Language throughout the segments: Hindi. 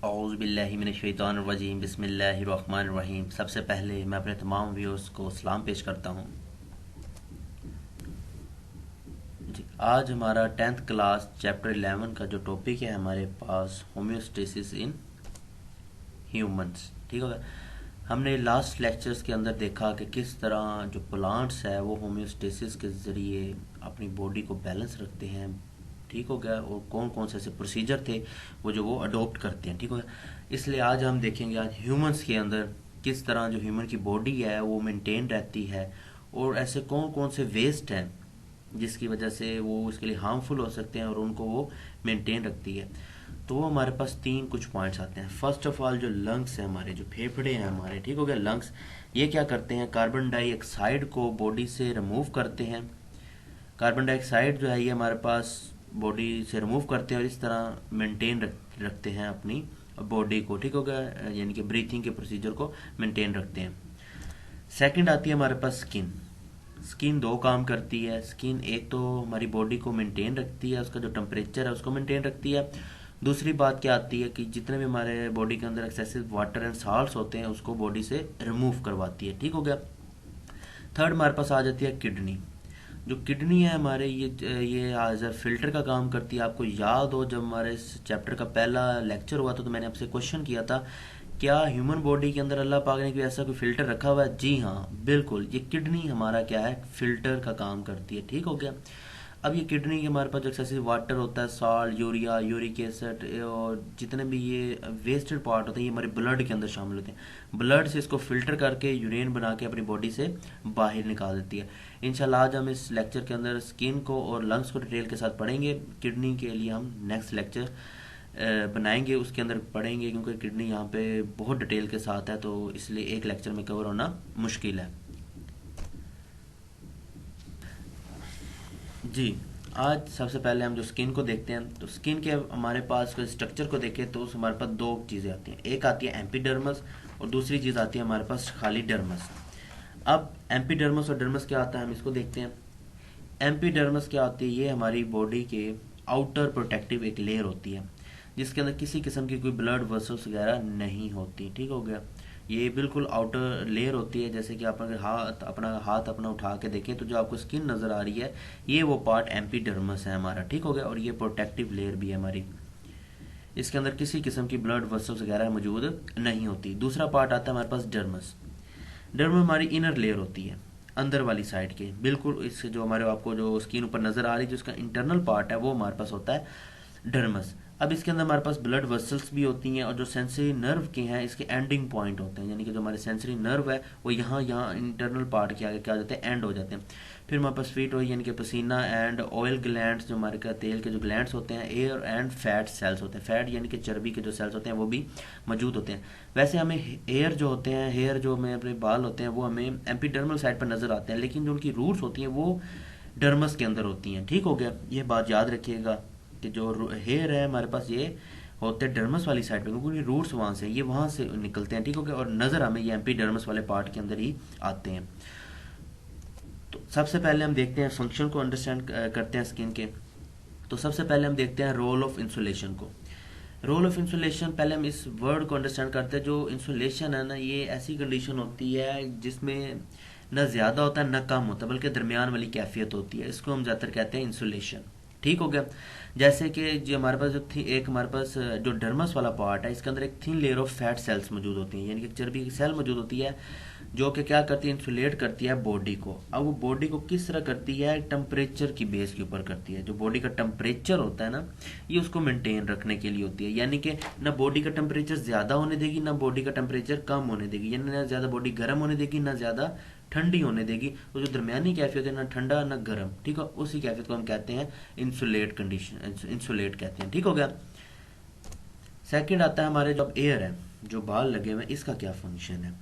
औज़ु बिल्लाहि मिनश शैतानिर रजीम बिस्मिल्लाहिर रहमानिर रहीम। सबसे पहले मैं अपने तमाम व्यूअर्स को सलाम पेश करता हूँ। जी, आज हमारा 10th क्लास चैप्टर 11 का जो टॉपिक है हमारे पास होम्योस्टेसिस इन ह्यूमंस। ठीक है, हमने लास्ट लेक्चर्स के अंदर देखा कि किस तरह जो प्लांट्स है वो होम्योस्टेसिस के ज़रिए अपनी बॉडी को बैलेंस रखते हैं। ठीक हो गया, और कौन कौन से ऐसे प्रोसीजर थे वो अडोप्ट करते हैं। ठीक हो गया, इसलिए आज हम देखेंगे आज ह्यूमंस के अंदर किस तरह जो ह्यूमन की बॉडी है वो मेंटेन रहती है, और ऐसे कौन कौन से वेस्ट हैं जिसकी वजह से वो उसके लिए हार्मफुल हो सकते हैं और उनको वो मेंटेन रखती है। तो वो हमारे पास तीन कुछ पॉइंट्स आते हैं। फर्स्ट ऑफ ऑल जो लंग्स है हमारे, जो फेफड़े हैं हमारे, ठीक हो गया, लंग्स ये क्या करते हैं, कार्बन डाइऑक्साइड को बॉडी से रिमूव करते हैं। कार्बन डाइऑक्साइड जो है ये हमारे पास बॉडी से रिमूव करते हैं और इस तरह मेंटेन रखते हैं अपनी बॉडी को। ठीक हो गया, यानी कि ब्रीथिंग के प्रोसीजर को मेंटेन रखते हैं। सेकंड आती है हमारे पास स्किन। स्किन दो काम करती है। स्किन एक तो हमारी बॉडी को मेंटेन रखती है, उसका जो टेम्परेचर है उसको मेंटेन रखती है। दूसरी बात क्या आती है कि जितने भी हमारे बॉडी के अंदर एक्सेसिव वाटर एंड साल्ट्स होते हैं उसको बॉडी से रिमूव करवाती है। ठीक हो गया। थर्ड हमारे पास आ जाती है किडनी। जो किडनी है हमारे, ये एज अ फिल्टर का काम करती है। आपको याद हो जब हमारे इस चैप्टर का पहला लेक्चर हुआ था तो मैंने आपसे क्वेश्चन किया था, क्या ह्यूमन बॉडी के अंदर अल्लाह पाक ने कोई ऐसा कोई फिल्टर रखा हुआ है? जी हाँ, बिल्कुल, ये किडनी हमारा क्या है, फिल्टर का काम करती है। ठीक हो गया। अब ये किडनी के हमारे पास जो एक्सेसिव वाटर होता है, सॉल्ट, यूरिया, यूरिक एसिड और जितने भी ये वेस्टेड पार्ट होते हैं ये हमारे ब्लड के अंदर शामिल होते हैं। ब्लड से इसको फिल्टर करके यूरिन बना के अपनी बॉडी से बाहर निकाल देती है। इंशाल्लाह आज हम इस लेक्चर के अंदर स्किन को और लंग्स को डिटेल के साथ पढ़ेंगे। किडनी के लिए हम नेक्स्ट लेक्चर बनाएंगे, उसके अंदर पढ़ेंगे, क्योंकि किडनी यहाँ पे बहुत डिटेल के साथ है तो इसलिए एक लेक्चर में कवर होना मुश्किल है। जी, आज सबसे पहले हम जो स्किन को देखते हैं, तो स्किन के हमारे पास स्ट्रक्चर को देखें तो हमारे पास दो चीज़ें आती हैं। एक आती है एम्पीडर्मस और दूसरी चीज़ आती है हमारे पास खाली डर्मस। अब एम्पीडर्मस और डर्मस क्या आता है हम इसको देखते हैं। एम्पीडर्मस क्या होती है, ये हमारी बॉडी के आउटर प्रोटेक्टिव एक लेयर होती है जिसके अंदर किसी किस्म की कोई ब्लड वेसल्स वगैरह नहीं होती। ठीक हो गया, ये बिल्कुल आउटर लेयर होती है। जैसे कि आप अगर हाथ अपना उठा के देखें तो जो आपको स्किन नज़र आ रही है ये वो पार्ट एम्पीडर्मस है हमारा। ठीक हो गया, और ये प्रोटेक्टिव लेयर भी है हमारी, इसके अंदर किसी किस्म की ब्लड वेसल्स वगैरह मौजूद नहीं होती। दूसरा पार्ट आता है हमारे पास डर्मस। डर्मस हमारी इनर लेयर होती है, अंदर वाली साइड के, बिल्कुल इससे जो हमारे आपको जो स्किन ऊपर नज़र आ रही है जो इसका इंटरनल पार्ट है वो हमारे पास होता है डर्मस। अब इसके अंदर हमारे पास ब्लड वेसल्स भी होती हैं और जो सेंसरी नर्व के हैं इसके एंडिंग पॉइंट होते हैं, यानी कि जो हमारे सेंसरी नर्व है वो यहाँ इंटरनल पार्ट के आगे क्या हो जाते हैं, एंड हो जाते हैं। फिर हमारे पास फीट हो यानी कि पसीना एंड ऑयल ग्लैंड्स, जो हमारे का तेल के जो ग्लैंड्स होते हैं, एयर एंड फैट सेल्स होते हैं। फैट यानी कि चर्बी के जो सेल्स होते हैं वो भी मौजूद होते हैं। वैसे हमें हेयर जो होते हैं, हेयर जो हमें अपने बाल होते हैं वो हमें एपिडर्मल साइड पर नजर आते हैं, लेकिन जो उनकी रूट्स होती हैं वो डर्मस के अंदर होती हैं। ठीक हो गया, ये बात याद रखिएगा कि जो हेयर है हमारे पास ये होते हैं डर्मस वाली साइड पे, क्योंकि रूट्स वहाँ से ये वहाँ से निकलते हैं। ठीक हो गया, और नज़र हमें ये एपिडर्मस वाले पार्ट के अंदर ही आते हैं। तो सबसे पहले हम देखते हैं फंक्शन को अंडरस्टैंड करते हैं स्किन के। तो सबसे पहले हम देखते हैं रोल ऑफ इंसुलेशन को। रोल ऑफ इंसुलेशन, पहले हम इस वर्ड को अंडरस्टैंड करते हैं। जो इंसुलेशन है ना, ये ऐसी कंडीशन होती है जिसमें न ज़्यादा होता है न कम होता, बल्कि दरमियान वाली कैफियत होती है। इसको हम ज़्यादातर कहते हैं इंसुलेशन। ठीक हो गया, जैसे कि जो हमारे पास जो थी एक हमारे पास जो डर्मस वाला पार्ट है इसके अंदर एक thin layer of fat cells मौजूद होती हैं, यानी कि चर्बी की सेल मौजूद होती है जो कि क्या करती है, इंसुलेट करती है बॉडी को। अब वो बॉडी को किस तरह करती है, टेम्परेचर की बेस के ऊपर करती है। जो बॉडी का टेम्परेचर होता है ना, ये उसको मेंटेन रखने के लिए होती है, यानी कि ना बॉडी का टेम्परेचर ज़्यादा होने देगी ना बॉडी का टेम्परेचर कम होने देगी, यानी ना ज़्यादा बॉडी गर्म होने देगी ना ज़्यादा ठंडी होने देगी। तो जो दरमियानी कैफियत है, ना ठंडा ना गर्म, ठीक है, उसी कैफियत को हम कहते हैं इंसुलेट कंडीशन, इंसुलेट कहते हैं। ठीक हो गया। सेकंड आता है हमारे जो एयर है, जो बाल लगे हुए हैं, इसका क्या फंक्शन है।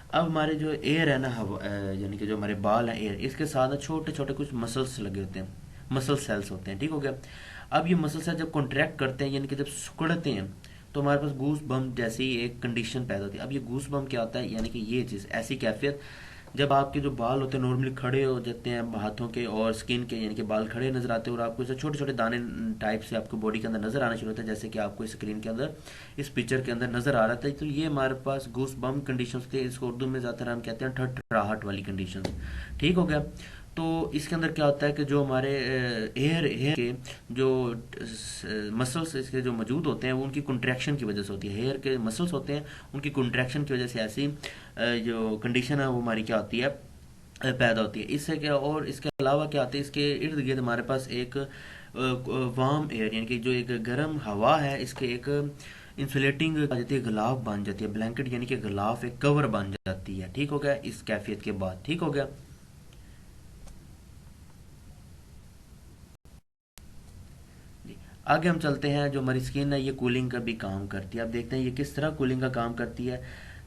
अब हमारे जो एयर है ना, यानी कि जो हमारे बाल हैं एयर, इसके साथ छोटे छोटे कुछ मसल्स लगे होते हैं, मसल सेल्स होते हैं। ठीक हो गया। अब ये मसल सेल्स जब कॉन्ट्रैक्ट करते हैं, यानी कि जब सिकुड़ते हैं, तो हमारे पास गूस बम्प जैसी एक कंडीशन पैदा होती है। अब ये गूस बम्प क्या होता है, यानी कि ये चीज़ ऐसी कैफियत जब आपके जो बाल होते हैं नॉर्मली खड़े हो जाते हैं हाथों के और स्किन के, यानी कि बाल खड़े नजर आते हैं और आपको छोटे छोटे दाने टाइप से आपको बॉडी के अंदर नजर आना शुरू होता है, जैसे कि आपको स्क्रीन के अंदर इस पिक्चर के अंदर नजर आ रहा था। तो ये हमारे पास गूस बम कंडीशन थे, इसको उर्दू में ज़्यादातर हम कहते हैं ठठराहट वाली कंडीशन। ठीक हो गया। तो इसके अंदर क्या होता है कि जो हमारे एयर एयर के जो मसल्स इसके जो मौजूद होते हैं वो उनकी कंट्रैक्शन की वजह से होती है। हेयर के मसल्स होते हैं, उनकी कंट्रैक्शन की वजह से ऐसी जो कंडीशन है वो हमारी क्या होती है, पैदा होती है। इससे क्या, और इसके अलावा क्या होता है, इसके इर्द गिर्द हमारे पास एक वार्म एयर, यानी कि जो एक गर्म हवा है, इसके एक इंसुलेटिंग आ जाती है, गलाफ बन जाती है, ब्लैंकेट यानी कि गलाफ, एक कवर बन जाती है। ठीक हो गया इस कैफियत के बाद। ठीक हो गया। जी। आगे हम चलते हैं, जो हमारी स्किन है ये कूलिंग का भी काम करती है। अब देखते हैं ये किस तरह कूलिंग का काम करती है।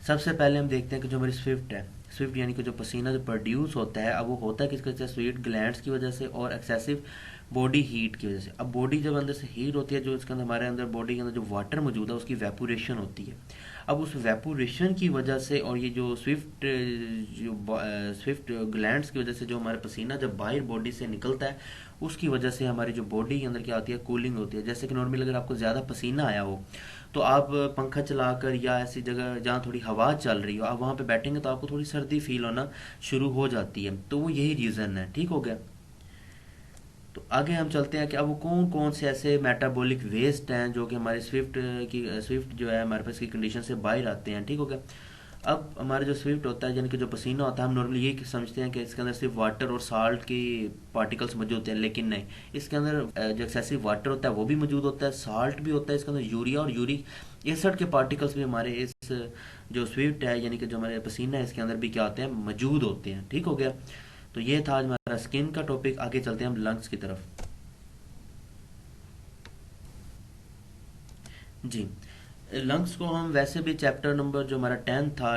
सबसे पहले हम देखते हैं कि जो हमारी स्विफ्ट है, स्विफ्ट यानी कि जो पसीना जो प्रोड्यूस होता है, अब वो होता है किसकी वजह से, स्वीट ग्लैंड्स की वजह से और एक्सेसिव बॉडी हीट की वजह से। अब बॉडी जब अंदर से हीट होती है, जो इसके अंदर हमारे अंदर बॉडी के अंदर जो वाटर मौजूद है उसकी वेपोरेशन होती है। अब उस वेपोरेशन की वजह से और ये जो स्विफ्ट ग्लैंड्स की वजह से जो हमारे पसीना जब बाहर बॉडी से निकलता है, उसकी वजह से हमारी जो बॉडी के अंदर क्या होती है, कूलिंग होती है। जैसे कि नॉर्मली अगर आपको ज़्यादा पसीना आया हो तो आप पंखा चलाकर या ऐसी जगह जहाँ थोड़ी हवा चल रही हो, आप वहाँ पे बैठेंगे तो आपको थोड़ी सर्दी फील होना शुरू हो जाती है। तो वो यही रीज़न है। ठीक हो गया। तो आगे हम चलते हैं कि अब वो कौन कौन से ऐसे मेटाबॉलिक वेस्ट हैं जो कि हमारे स्विफ्ट जो है हमारे पास की कंडीशन से बाहर आते हैं। ठीक हो गया। अब हमारे जो स्विफ्ट होता है, यानी कि जो पसीना होता है, हम नॉर्मली ये समझते हैं कि इसके अंदर सिर्फ वाटर और साल्ट की पार्टिकल्स मौजूद होते हैं, लेकिन नहीं, इसके अंदर जो एक्सेसिव वाटर होता है वो भी मौजूद होता है, साल्ट भी होता है इसके अंदर, यूरिया और यूरिक एसिड के पार्टिकल्स भी हमारे इस जो स्विफ्ट है, यानी कि जो हमारे पसीना है, इसके अंदर भी क्या होते हैं, मौजूद होते हैं। ठीक हो गया। तो ये था आज हमारा स्किन का टॉपिक। आगे चलते हैं हम लंग्स की तरफ। जी। लंग्स को हम वैसे भी चैप्टर नंबर जो हमारा 10th था,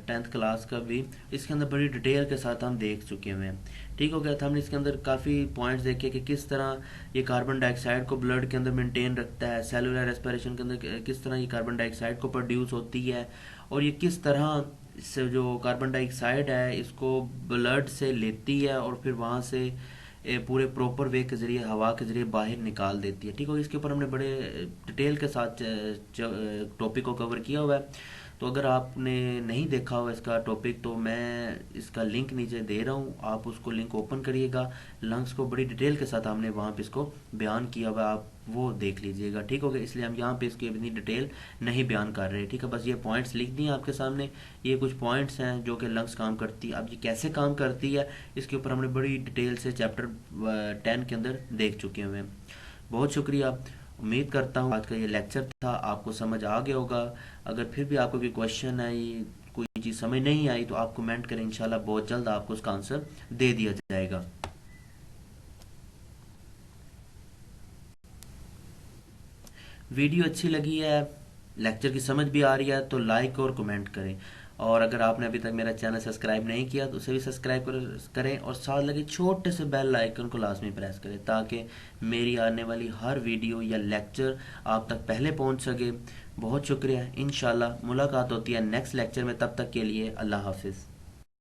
10th क्लास का भी, इसके अंदर बड़ी डिटेल के साथ हम देख चुके हुए हैं। ठीक हो गया था। हमने इसके अंदर काफ़ी पॉइंट्स देखे कि किस तरह ये कार्बन डाइऑक्साइड को ब्लड के अंदर मेंटेन रखता है, सेलुलर रेस्पिरेशन के अंदर किस तरह ये कार्बन डाइऑक्साइड को प्रोड्यूस होती है, और ये किस तरह से जो कार्बन डाइऑक्साइड है इसको ब्लड से लेती है और फिर वहाँ से पूरे प्रॉपर वे के जरिए, हवा के जरिए बाहर निकाल देती है। ठीक हो, इसके ऊपर हमने बड़े डिटेल के साथ टॉपिक को कवर किया हुआ है। तो अगर आपने नहीं देखा हुआ इसका टॉपिक तो मैं इसका लिंक नीचे दे रहा हूँ, आप उसको लिंक ओपन करिएगा। लंग्स को बड़ी डिटेल के साथ हमने वहाँ पे इसको बयान किया हुआ है, आप वो देख लीजिएगा। ठीक हो गया। इसलिए हम यहाँ पे इसकी इतनी डिटेल नहीं बयान कर रहे। ठीक है, बस ये पॉइंट्स लिख दिए आपके सामने। ये कुछ पॉइंट्स हैं जो कि लंग्स काम करती है। अब ये कैसे काम करती है इसके ऊपर हमने बड़ी डिटेल से चैप्टर 10 के अंदर देख चुके हुए हैं। बहुत शुक्रिया। उम्मीद करता हूँ आज का ये लेक्चर था आपको समझ आ गया होगा। अगर फिर भी आपको कोई क्वेश्चन आई, कोई चीज़ समझ नहीं आई तो आप कमेंट करें, इंशाल्लाह बहुत जल्द आपको उसका आंसर दे दिया जाएगा। वीडियो अच्छी लगी है, लेक्चर की समझ भी आ रही है तो लाइक और कमेंट करें। और अगर आपने अभी तक मेरा चैनल सब्सक्राइब नहीं किया तो उसे भी सब्सक्राइब करें और साथ लगे छोटे से बेल आइकन को लाजमी प्रेस करें ताकि मेरी आने वाली हर वीडियो या लेक्चर आप तक पहले पहुंच सके। बहुत शुक्रिया। इंशाल्लाह मुलाकात होती है नेक्स्ट लेक्चर में, तब तक के लिए अल्लाह हाफिज़।